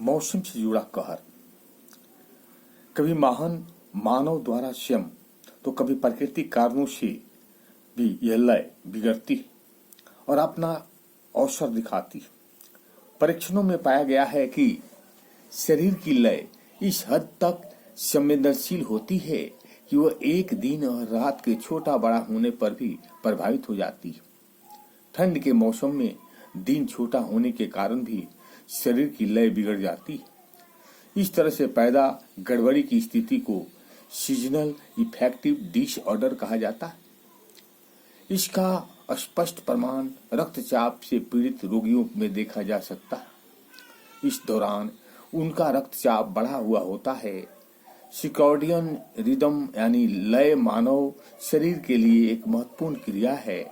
मौसम से जुड़ा कहर। कभी महान मानव द्वारा स्वयं तो कभी प्राकृतिक कारणों से भी यह लय बिगड़ती और अपना अवसर दिखाती। परीक्षणों में पाया गया है कि शरीर की लय इस हद तक संवेदनशील होती है कि वह एक दिन और रात के छोटा बड़ा होने पर भी प्रभावित हो जाती है। ठंड के मौसम में दिन छोटा होने के कारण भी शरीर की लय बिगड़ जाती है। इस तरह से पैदा गड़बड़ी की स्थिति को सीजनल इफेक्टिव डिसऑर्डर कहा जाता है। इसका स्पष्ट प्रमाण रक्तचाप से पीड़ित रोगियों में देखा जा सकता है। इस दौरान उनका रक्तचाप बढ़ा हुआ होता है। सिर्कैडियन रिदम यानी लय मानव शरीर के लिए एक महत्वपूर्ण क्रिया है।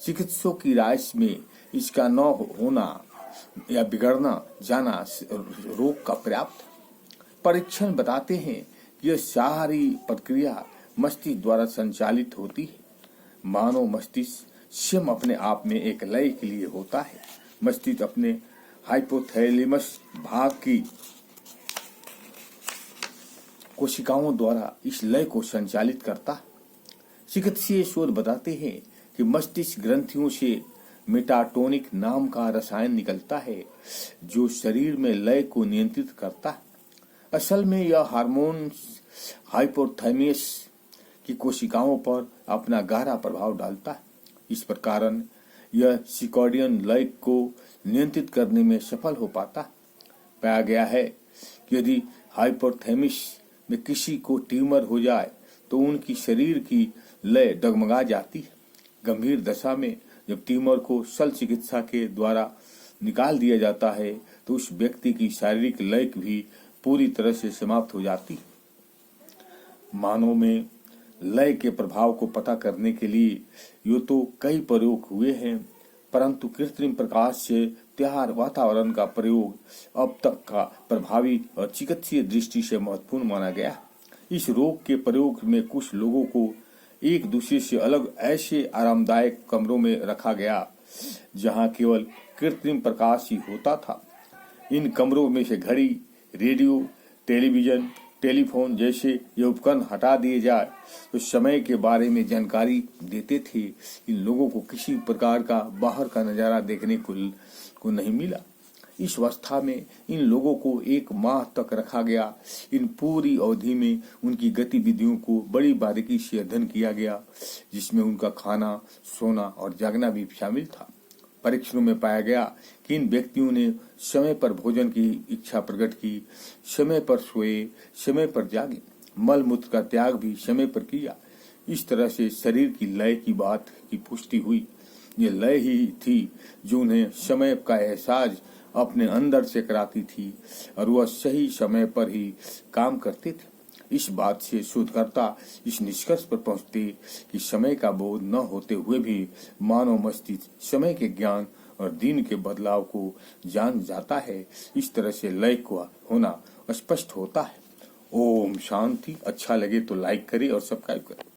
चिकित्सकों की राय में इसका न होना या बिगड़ना जाना रोग का पर्याप्त परीक्षण बताते हैं कि यह सारी प्रक्रिया मस्तिष्क द्वारा संचालित होती है। मानव मस्तिष्क स्वयं अपने आप में एक लय के लिए होता है। मस्तिष्क अपने हाइपोथैलेमस भाग की कोशिकाओं द्वारा इस लय को संचालित करता है। चिकित्सीय शोध बताते हैं कि मस्तिष्क ग्रंथियों से मेटाटोनिक नाम का रसायन निकलता है जो शरीर में लय को नियंत्रित करता है। असल में यह हार्मोन हाइपोथैलेमस की कोशिकाओं पर अपना गहरा प्रभाव डालता है। इस प्रकार यह सिर्कैडियन लय को नियंत्रित करने में सफल हो पाता है। पाया गया है कि यदि हाइपोथैलेमस में किसी को ट्यूमर हो जाए तो उनकी शरीर की लय डगमगा जाती है। गंभीर दशा में जब ट्यूमर को शल्य चिकित्सा के द्वारा निकाल दिया जाता है तो उस व्यक्ति की शारीरिक लय भी पूरी तरह से समाप्त हो जाती है। मानव में लय के प्रभाव को पता करने के लिए यूं तो कई प्रयोग हुए हैं, परंतु कृत्रिम प्रकाश से तैयार वातावरण का प्रयोग अब तक का प्रभावी और चिकित्सीय दृष्टि से महत्वपूर्ण माना गया। इस रोग के प्रयोग में कुछ लोगों को एक दूसरे से अलग ऐसे आरामदायक कमरों में रखा गया जहां केवल कृत्रिम प्रकाश ही होता था। इन कमरों में से घड़ी, रेडियो, टेलीविजन, टेलीफोन जैसे ये उपकरण हटा दिए जाए तो समय के बारे में जानकारी देते थे। इन लोगों को किसी प्रकार का बाहर का नजारा देखने को नहीं मिला। इस अवस्था में इन लोगों को एक माह तक रखा गया। इन पूरी अवधि में उनकी गतिविधियों को बड़ी बारीकी से अध्ययन किया गया, जिसमें उनका खाना, सोना और जागना भी शामिल था। परीक्षणों में पाया गया कि इन व्यक्तियों ने समय पर भोजन की इच्छा प्रकट की, समय पर सोए, समय पर जागे, मल मूत्र का त्याग भी समय पर किया। इस तरह से शरीर की लय की बात की पुष्टि हुई। ये लय ही थी जो उन्हें समय का एहसास अपने अंदर से कराती थी और वह सही समय पर ही काम करते थे। इस बात से शोधकर्ता इस निष्कर्ष पर पहुंचते कि समय का बोध न होते हुए भी मानव मस्तिष्क समय के ज्ञान और दिन के बदलाव को जान जाता है। इस तरह से लय को होना स्पष्ट होता है। ओम शांति। अच्छा लगे तो लाइक करें और सब्सक्राइब करें।